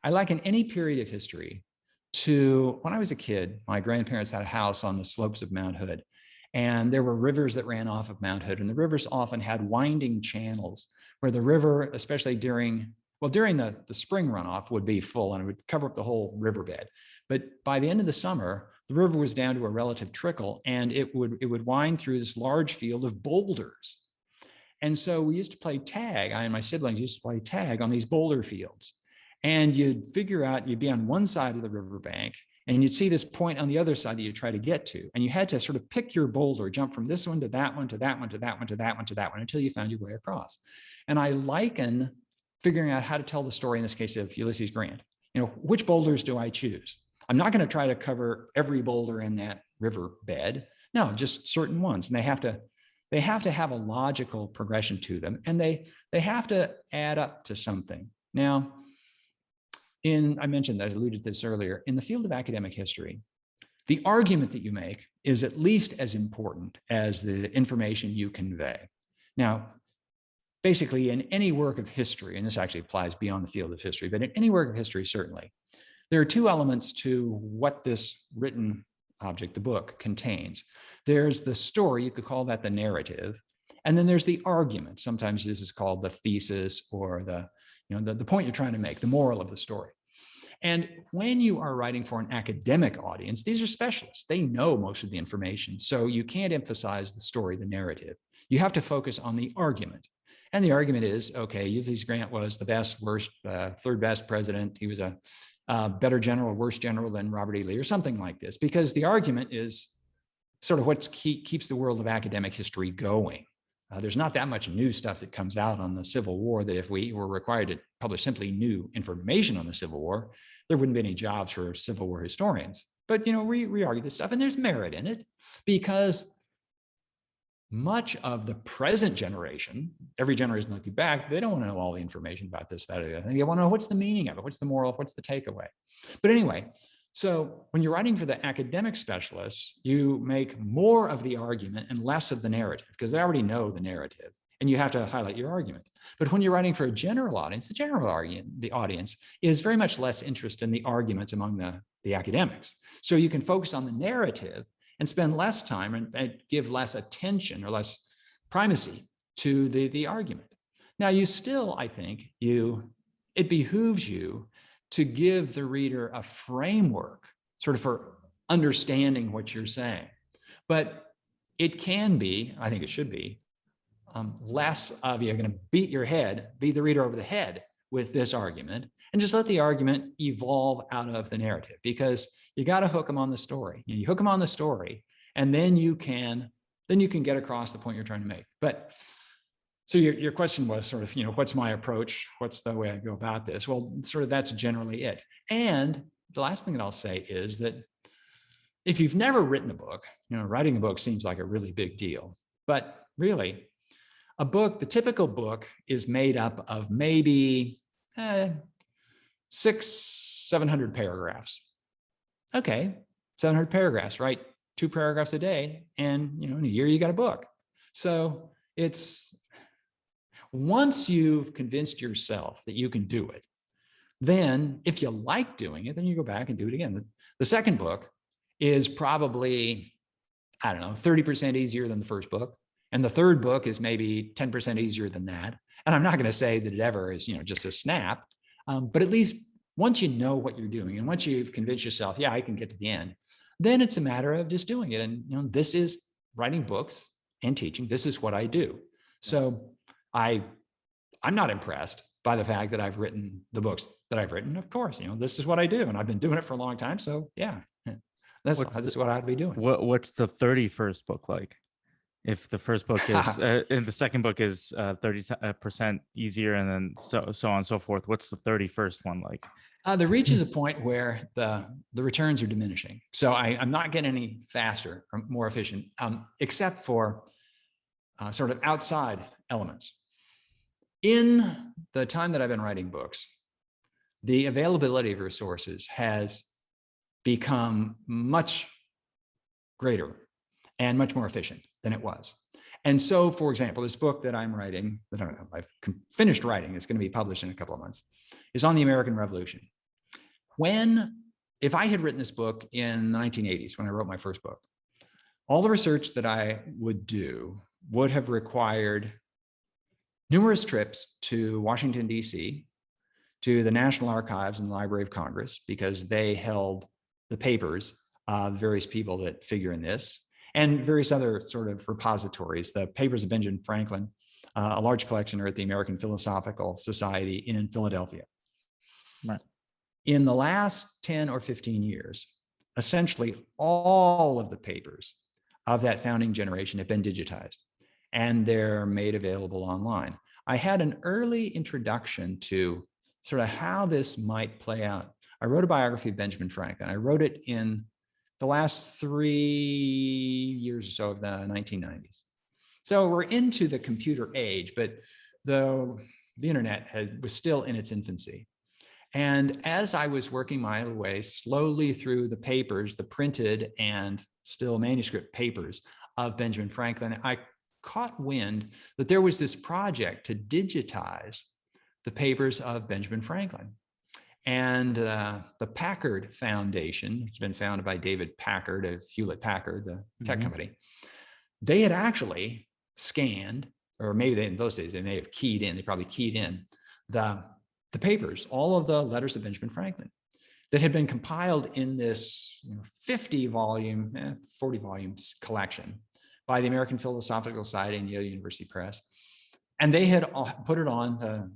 any period of history to when I was a kid. My grandparents had a house on the slopes of Mount Hood, and there were rivers that ran off of Mount Hood, and the rivers often had winding channels where the river, especially during the spring runoff, would be full and it would cover up the whole riverbed. But by the end of the summer, the river was down to a relative trickle, and it would wind through this large field of boulders. And so we used to play tag. I and my siblings used to play tag on these boulder fields. And you'd figure out, you'd be on one side of the riverbank, And you'd see this point on the other side that you try to get to. And you had to sort of pick your boulder, jump from this one to that one, to that one, to that one, to that one, to that one, until you found your way across. And I liken figuring out how to tell the story, in this case of Ulysses Grant. Which boulders do I choose? I'm not going to try to cover every boulder in that river bed. No, just certain ones. And they have to have a logical progression to them. And they have to add up to something. Now, I mentioned, I alluded to this earlier, in the field of academic history, the argument that you make is at least as important as the information you convey. Now, basically in any work of history, and this actually applies beyond the field of history, but in any work of history, certainly, there are two elements to what this written object, the book, contains. There's the story, you could call that the narrative, and then there's the argument. Sometimes this is called the thesis or the point you're trying to make, the moral of the story. And when you are writing for an academic audience, these are specialists. They know most of the information. So you can't emphasize the story, the narrative. You have to focus on the argument. And the argument is, okay, Ulysses Grant was the best, worst, third best president. He was a better general, worse general than Robert E. Lee, or something like this, because the argument is sort of what keeps the world of academic history going. There's not that much new stuff that comes out on the Civil War that if we were required to publish simply new information on the Civil War, there wouldn't be any jobs for Civil War historians. But, we argue this stuff, and there's merit in it, because much of the present generation, every generation looking back, they don't want to know all the information about this, that, or the other thing. They want to know what's the meaning of it, what's the moral, what's the takeaway. But anyway, so when you're writing for the academic specialists, you make more of the argument and less of the narrative, because they already know the narrative, and you have to highlight your argument. But when you're writing for a general audience, the audience is very much less interested in the arguments among the academics. So you can focus on the narrative and spend less time and give less attention or less primacy to the argument. Now, you still, I think, it behooves you to give the reader a framework sort of for understanding what you're saying. But it can be, I think it should be, less of you're going to beat the reader over the head with this argument, and just let the argument evolve out of the narrative, because you got to hook them on the story. You hook them on the story, and then you can get across the point you're trying to make. But so your question was sort of, what's my approach? What's the way I go about this? Well, sort of that's generally it. And the last thing that I'll say is that if you've never written a book, writing a book seems like a really big deal. But really, the typical book is made up of maybe 600-700 paragraphs. Okay, 700 paragraphs, right? 2 paragraphs a day, and in a year you got a book. So once you've convinced yourself that you can do it, then if you like doing it, then you go back and do it again. The second book is probably, 30% easier than the first book. And the third book is maybe 10% easier than that. And I'm not going to say that it ever is, just a snap, but at least once you know what you're doing, and once you've convinced yourself, yeah, I can get to the end, then it's a matter of just doing it. And this is writing books and teaching. This is what I do. So I'm not impressed by the fact that I've written the books that I've written. Of course, this is what I do, and I've been doing it for a long time. So yeah, this is what I'd be doing. What's the 31st book like? If the first book is and the second book is 30% easier, and then so on and so forth, what's the 31st one like? There reaches a point where the returns are diminishing. So I'm not getting any faster or more efficient, except for sort of outside elements. In the time that I've been writing books, the availability of resources has become much greater and much more efficient than it was. And so, for example, this book that I'm writing, that I've finished writing, it's going to be published in a couple of months, is on the American Revolution. If I had written this book in the 1980s, when I wrote my first book, all the research that I would do would have required numerous trips to Washington, D.C., to the National Archives and the Library of Congress, because they held the papers of various people that figure in this, and various other sort of repositories. The papers of Benjamin Franklin, a large collection, are at the American Philosophical Society in Philadelphia. Right. In the last 10 or 15 years, essentially all of the papers of that founding generation have been digitized, and they're made available online. I had an early introduction to sort of how this might play out. I wrote a biography of Benjamin Franklin. I wrote it in the last 3 years or so of the 1990s. So we're into the computer age, but the internet was still in its infancy. And as I was working my way slowly through the papers, the printed and still manuscript papers of Benjamin Franklin, I caught wind that there was this project to digitize the papers of Benjamin Franklin. And the Packard Foundation, which has been founded by David Packard of Hewlett Packard, the tech company, they had actually scanned, or maybe in those days they may have keyed in, they probably keyed in the papers, all of the letters of Benjamin Franklin that had been compiled in this 50 volume, 40 volumes collection by the American Philosophical Society and Yale University Press. And they had put it on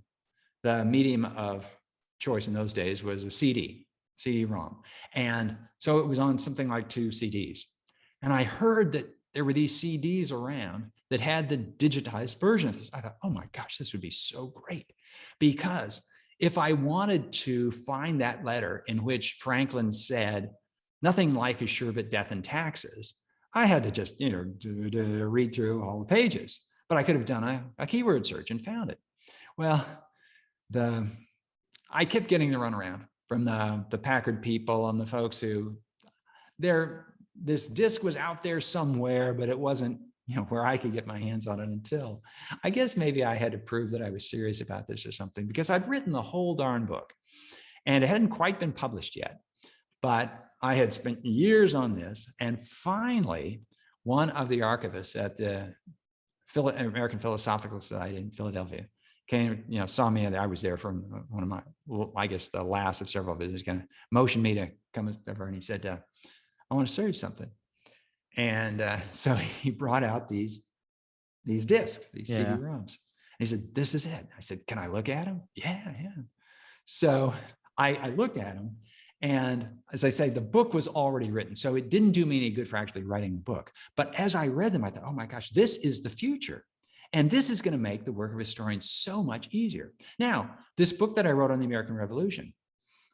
the medium of choice in those days was a CD-ROM. And so it was on something like 2 CDs. And I heard that there were these CDs around that had the digitized version of this. I thought, oh my gosh, this would be so great. Because if I wanted to find that letter in which Franklin said, nothing in life is sure but death and taxes, I had to just, read through all the pages. But I could have done a keyword search and found it. Well, I kept getting the runaround from the Packard people and the folks who this disc was out there somewhere, but it wasn't where I could get my hands on it until, I guess maybe I had to prove that I was serious about this or something, because I'd written the whole darn book and it hadn't quite been published yet, but I had spent years on this. And finally, one of the archivists at the American Philosophical Society in Philadelphia came, saw me, and I was there from one of my, I guess the last of several visits, kind of motioned me to come over, and he said, I want to show you something. And so he brought out these discs, these CD-ROMs. And he said, this is it. I said, can I look at them? Yeah. So I looked at them. And as I say, the book was already written. So it didn't do me any good for actually writing the book. But as I read them, I thought, oh my gosh, this is the future. And this is going to make the work of a historian so much easier. Now, this book that I wrote on the American Revolution,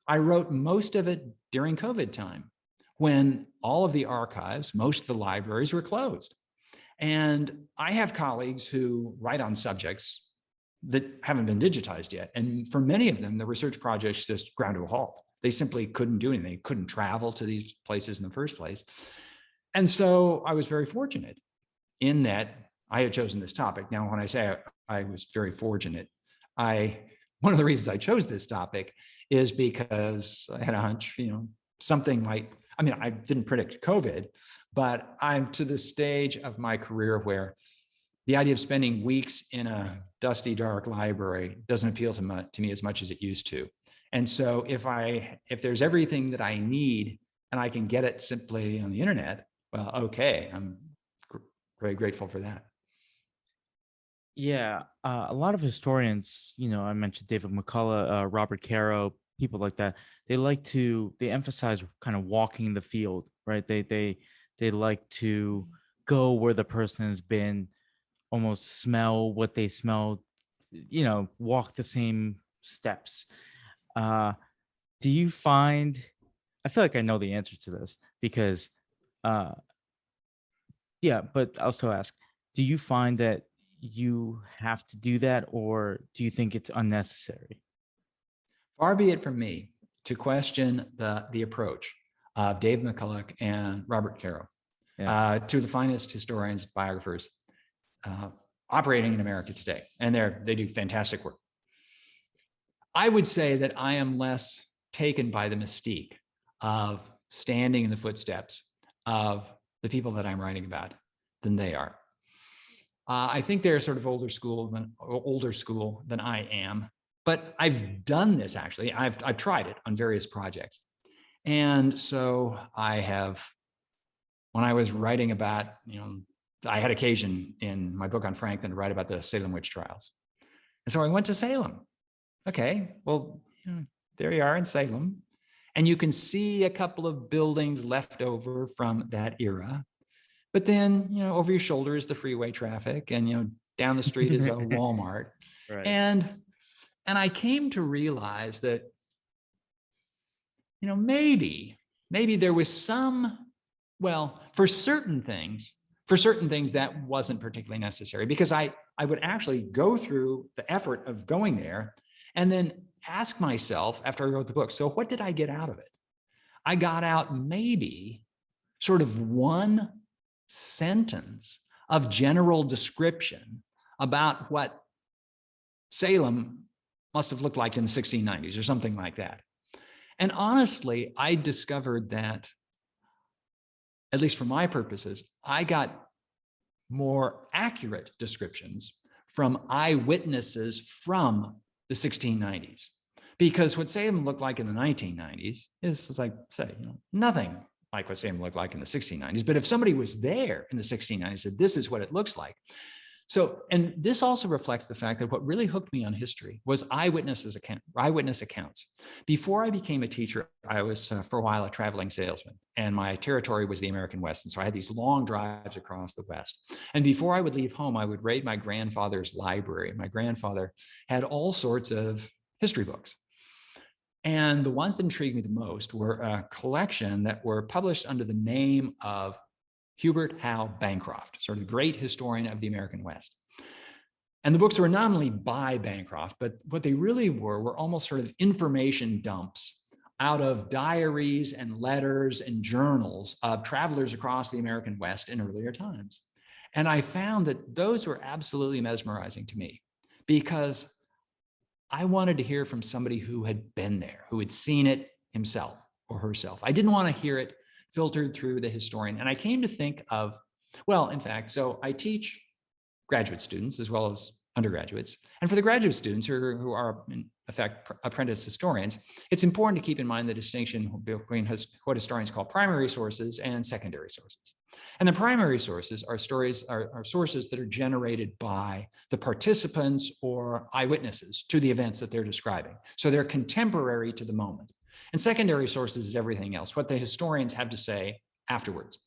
I wrote most of it during COVID time, when all of the archives, most of the libraries were closed. And I have colleagues who write on subjects that haven't been digitized yet. And for many of them, the research projects just ground to a halt. They simply couldn't do anything. They couldn't travel to these places in the first place. And so I was very fortunate in that I had chosen this topic. Now, when I say I was very fortunate, one of the reasons I chose this topic is because I had a hunch, something might, I didn't predict COVID, but I'm to the stage of my career where the idea of spending weeks in a dusty, dark library doesn't appeal to me as much as it used to. And so if there's everything that I need and I can get it simply on the internet, well, okay, I'm very grateful for that. Yeah, a lot of historians, I mentioned David McCullough, Robert Caro, people like that. They emphasize kind of walking the field, right? They like to go where the person has been, almost smell what they smell, walk the same steps. Do you find? I feel like I know the answer to this because, yeah. But I'll still ask: do you find that you have to do that, or do you think it's unnecessary? Far be it from me to question the approach of Dave McCulloch and Robert Caro, two of the finest historians, biographers operating in America today. And they do fantastic work. I would say that I am less taken by the mystique of standing in the footsteps of the people that I'm writing about than they are. I think they're sort of older school than I am, but I've done this actually. I've tried it on various projects. And so when I was writing about, I had occasion in my book on Franklin to write about the Salem witch trials. And so I went to Salem. Okay, well, there you are in Salem. And you can see a couple of buildings left over from that era. But then, over your shoulder is the freeway traffic, and, down the street is a Walmart. Right. And I came to realize that, maybe there was some, well, for certain things that wasn't particularly necessary, because I would actually go through the effort of going there and then ask myself after I wrote the book, so what did I get out of it? I got out maybe sort of one sentence of general description about what Salem must have looked like in the 1690s or something like that. And honestly, I discovered that, at least for my purposes, I got more accurate descriptions from eyewitnesses from the 1690s. Because what Salem looked like in the 1990s is like, say, nothing like what Salem looked like in the 1690s. But if somebody was there in the 1690s, said, this is what it looks like. So, and this also reflects the fact that what really hooked me on history was eyewitness accounts. Before I became a teacher, I was for a while a traveling salesman, and my territory was the American West. And so I had these long drives across the West. And before I would leave home, I would raid my grandfather's library. My grandfather had all sorts of history books. And the ones that intrigued me the most were a collection that were published under the name of Hubert Howe Bancroft, sort of the great historian of the American West. And the books were not only by Bancroft, but what they really were almost sort of information dumps out of diaries and letters and journals of travelers across the American West in earlier times. And I found that those were absolutely mesmerizing to me, because I wanted to hear from somebody who had been there, who had seen it himself or herself. I didn't want to hear it filtered through the historian. And I came to think of, well, in fact, so I teach graduate students as well as undergraduates. And for the graduate students who are in effect apprentice historians, it's important to keep in mind the distinction between what historians call primary sources and secondary sources. And the primary sources are sources that are generated by the participants or eyewitnesses to the events that they're describing. So they're contemporary to the moment. And secondary sources is everything else, what the historians have to say afterwards.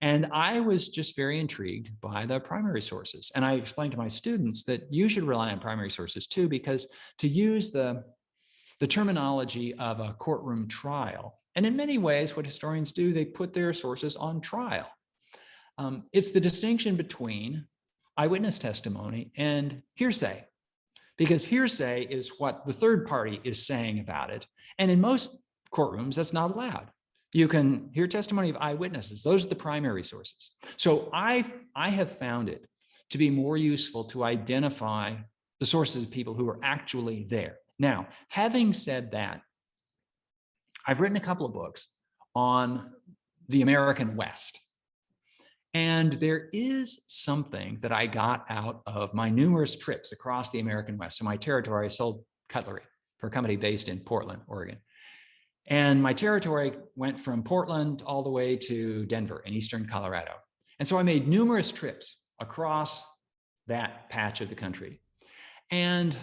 And I was just very intrigued by the primary sources. And I explained to my students that you should rely on primary sources too, because to use the terminology of a courtroom trial, and in many ways, what historians do, they put their sources on trial. It's the distinction between eyewitness testimony and hearsay, because hearsay is what the third party is saying about it. And in most courtrooms, that's not allowed. You can hear testimony of eyewitnesses. Those are the primary sources. So I have found it to be more useful to identify the sources of people who are actually there. Now, having said that, I've written a couple of books on the American West. And there is something that I got out of my numerous trips across the American West. So my territory, I sold cutlery for a company based in Portland, Oregon. And my territory went from Portland all the way to Denver in eastern Colorado. And so I made numerous trips across that patch of the country. And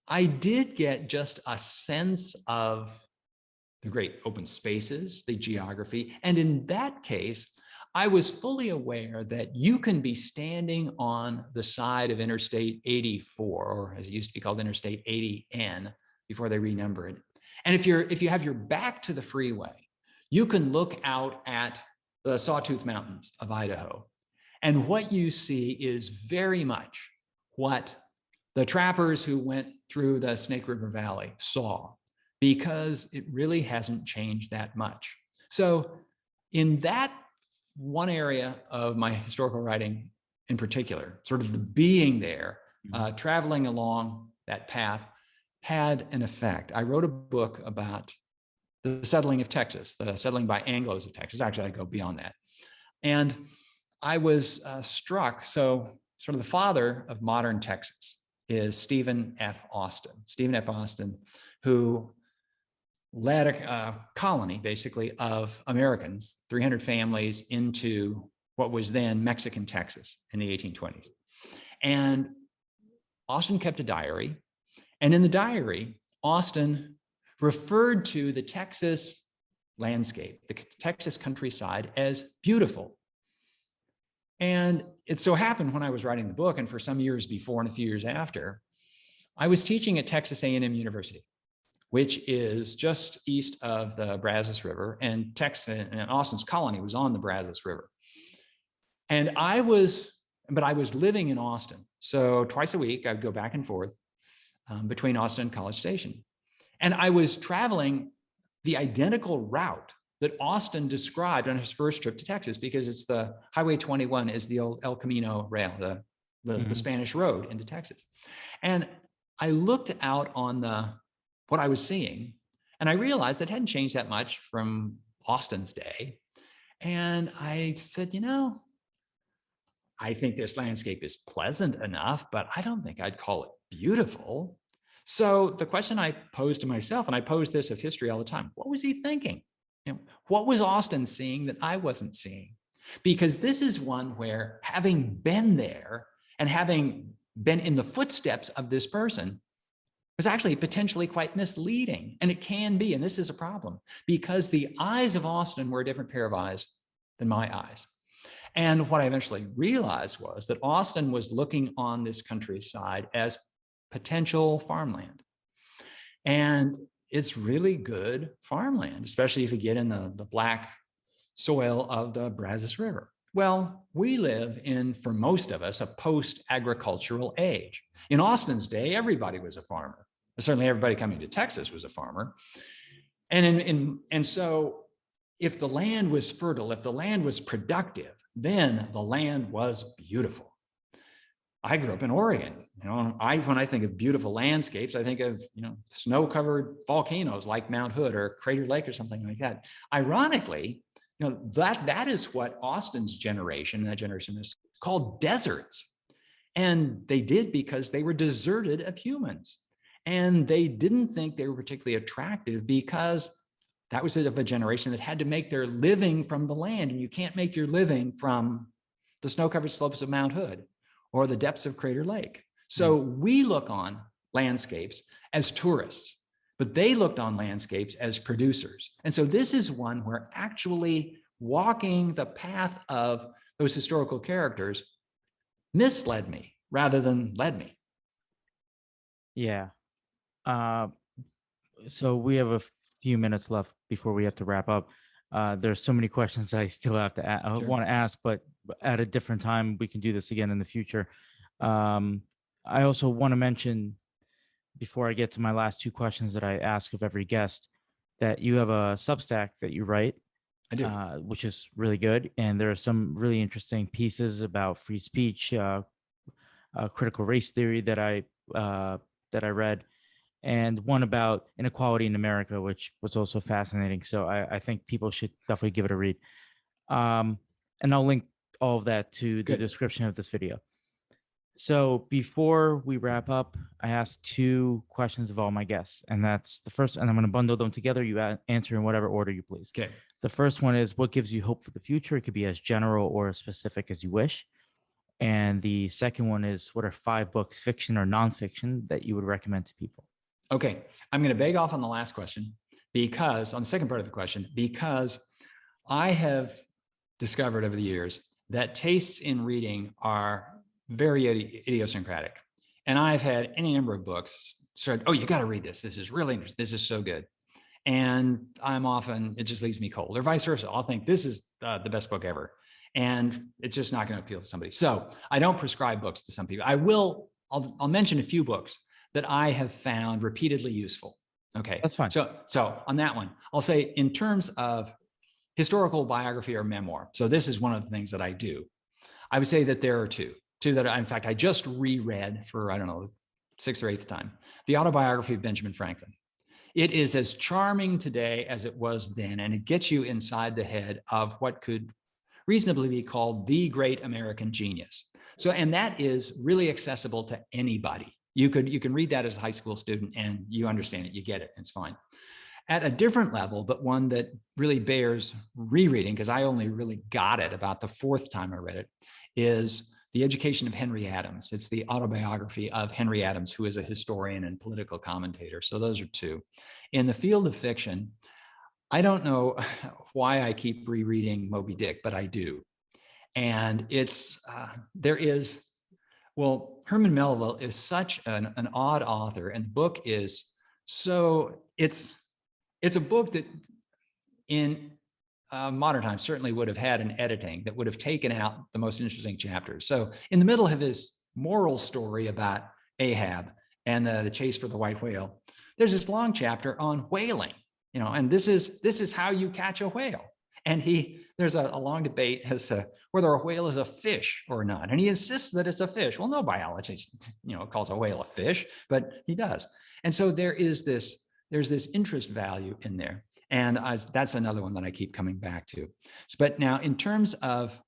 I did get just a sense of the great open spaces, the geography. And in that case, I was fully aware that you can be standing on the side of Interstate 84, or as it used to be called Interstate 80N before they renumbered it. And if you have your back to the freeway, you can look out at the Sawtooth Mountains of Idaho. And what you see is very much what the trappers who went through the Snake River Valley saw, because it really hasn't changed that much. So in that one area of my historical writing in particular, sort of the being there, traveling along that path, had an effect. I wrote a book about the settling of Texas, the settling by Anglos of Texas. Actually, I go beyond that. And I was struck. So sort of the father of modern Texas is Stephen F. Austin. Stephen F. Austin, who led a colony, basically, of Americans, 300 families, into what was then Mexican Texas in the 1820s. And Austin kept a diary. And in the diary, Austin referred to the Texas landscape, the Texas countryside, as beautiful. And it so happened when I was writing the book, and for some years before and a few years after, I was teaching at Texas A&M University, which is just east of the Brazos River, and Texas and Austin's colony was on the Brazos River. And I was living in Austin. So twice a week, I'd go back and forth between Austin and College Station. And I was traveling the identical route that Austin described on his first trip to Texas, because it's the Highway 21 is the old El Camino rail, the Spanish road into Texas. And I looked out on what I was seeing, and I realized that hadn't changed that much from Austin's day. And I said, I think this landscape is pleasant enough, but I don't think I'd call it beautiful. So the question I posed to myself, and I pose this of history all the time, what was he thinking? What was Austin seeing that I wasn't seeing? Because this is one where, having been there and having been in the footsteps of this person, was actually potentially quite misleading. And it can be, and this is a problem, because the eyes of Austin were a different pair of eyes than my eyes. And what I eventually realized was that Austin was looking on this countryside as potential farmland. And it's really good farmland, especially if you get in the black soil of the Brazos River. Well, we live in, for most of us, a post-agricultural age. In Austin's day, everybody was a farmer. Certainly everybody coming to Texas was a farmer. And so if the land was fertile, if the land was productive, then the land was beautiful. I grew up in Oregon. When I think of beautiful landscapes, I think of snow-covered volcanoes like Mount Hood or Crater Lake or something like that. Ironically, that is what Austin's generation, that generation, is called deserts. And they did because they were deserted of humans. And they didn't think they were particularly attractive because that was of a generation that had to make their living from the land. And you can't make your living from the snow-covered slopes of Mount Hood or the depths of Crater Lake. So we look on landscapes as tourists, but they looked on landscapes as producers. And so this is one where actually walking the path of those historical characters misled me rather than led me. Yeah. So we have a few minutes left before we have to wrap up. There's so many questions I still have to want to ask, but at a different time, we can do this again in the future. I also want to mention, before I get to my last two questions that I ask of every guest, that you have a Substack that you write. I do. Which is really good. And there are some really interesting pieces about free speech, critical race theory that I read, and one about inequality in America, which was also fascinating. So I think people should definitely give it a read. And I'll link all of that to the description of this video. So before we wrap up, I ask two questions of all my guests, and that's the first, and I'm going to bundle them together. You answer in whatever order you please. Okay. The first one is, what gives you hope for the future? It could be as general or as specific as you wish. And the second one is, what are 5 books, fiction or nonfiction, that you would recommend to people? Okay. I'm going to beg off on the last question on the second part of the question, because I have discovered over the years that tastes in reading are very idiosyncratic. And I've had any number of books said, oh, you got to read this. This is really interesting. This is so good. And it just leaves me cold, or vice versa. I'll think this is the best book ever. And it's just not going to appeal to somebody. So I don't prescribe books to some people. I'll mention a few books that I have found repeatedly useful. Okay. That's fine. So on that one, I'll say, in terms of historical biography or memoir, so this is one of the things that I do, I would say that there are two that, in fact, I just reread for, 6th or 8th time, the Autobiography of Benjamin Franklin. It is as charming today as it was then, and it gets you inside the head of what could reasonably be called the great American genius. So, and that is really accessible to anybody. You can read that as a high school student and you understand it, you get it, it's fine. At a different level, but one that really bears rereading, because I only really got it about the 4th time I read it, is The Education of Henry Adams. It's the autobiography of Henry Adams, who is a historian and political commentator. So those are two. In the field of fiction, I don't know why I keep rereading Moby Dick, but I do. And Herman Melville is such an odd author, and the book is it's a book that in modern times certainly would have had an editing that would have taken out the most interesting chapters. So in the middle of his moral story about Ahab and the chase for the white whale, there's this long chapter on whaling, and this is how you catch a whale. And there's a long debate as to whether a whale is a fish or not. And he insists that it's a fish. Well, no biologist, calls a whale a fish, but he does. And so there's this interest value in there. And that's another one that I keep coming back to. But now in terms of,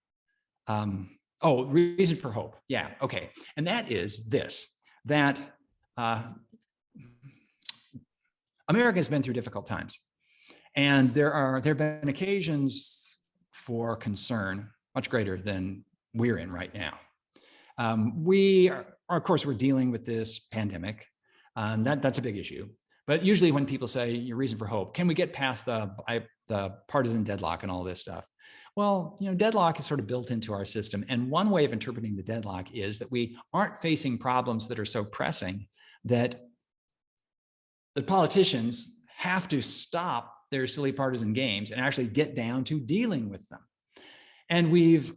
reason for hope. Yeah, okay. And that is that America has been through difficult times. And there have been occasions for concern much greater than we're in right now. Of course, we're dealing with this pandemic. That's a big issue. But usually when people say your reason for hope, can we get past the partisan deadlock and all this stuff? Well, deadlock is sort of built into our system. And one way of interpreting the deadlock is that we aren't facing problems that are so pressing that the politicians have to stop their silly partisan games and actually get down to dealing with them. And we've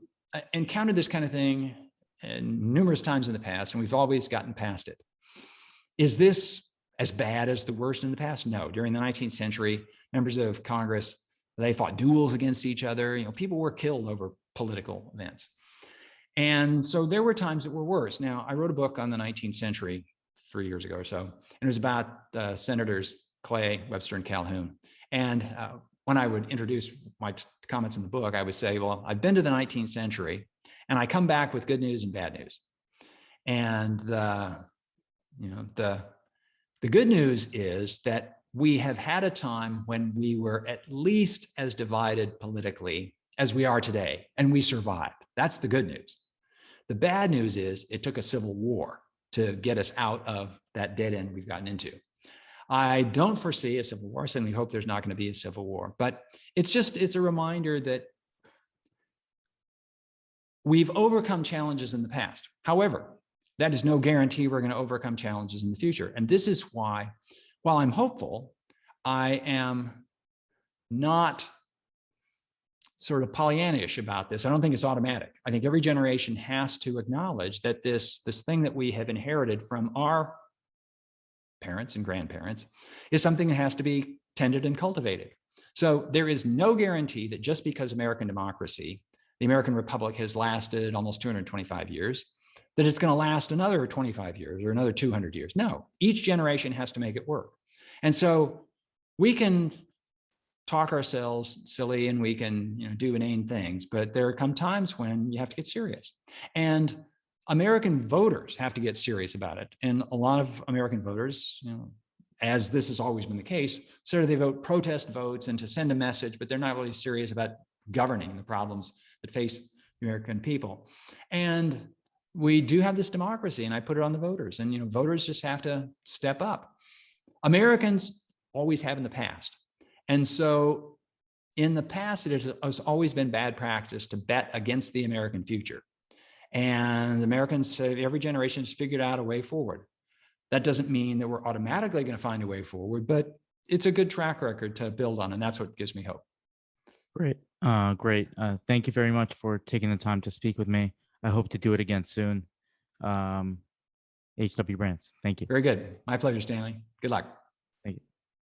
encountered this kind of thing numerous times in the past, and we've always gotten past it. Is this as bad as the worst in the past? No. During the 19th century, members of Congress, they fought duels against each other. People were killed over political events. And so there were times that were worse. Now, I wrote a book on the 19th century 3 years ago or so, and it was about Senators Clay, Webster, and Calhoun. And when I would introduce my comments in the book, I would say, well, I've been to the 19th century, and I come back with good news and bad news. And the good news is that we have had a time when we were at least as divided politically as we are today, and we survived. That's the good news. The bad news is it took a civil war to get us out of that dead end we've gotten into. I don't foresee a civil war. I certainly hope there's not going to be a civil war, but it's a reminder that we've overcome challenges in the past. However, that is no guarantee we're going to overcome challenges in the future. And this is why, while I'm hopeful, I am not sort of Pollyannish about this. I don't think it's automatic. I think every generation has to acknowledge that this thing that we have inherited from our parents and grandparents is something that has to be tended and cultivated. So there is no guarantee that just because American democracy, the American Republic, has lasted almost 225 years, that it's going to last another 25 years or another 200 years. No, each generation has to make it work. And so we can talk ourselves silly and we can do inane things, but there come times when you have to get serious. And American voters have to get serious about it. And a lot of American voters, as this has always been the case, so they vote protest votes and to send a message, but they're not really serious about governing the problems that face the American people. And we do have this democracy, and I put it on the voters, and voters just have to step up. Americans always have in the past. And so in the past, it has always been bad practice to bet against the American future. And Americans, every generation has figured out a way forward. That doesn't mean that we're automatically going to find a way forward, but it's a good track record to build on. And that's what gives me hope. Great. Great. Thank you very much for taking the time to speak with me. I hope to do it again soon. H.W. Brands, thank you. Very good. My pleasure, Stanley. Good luck.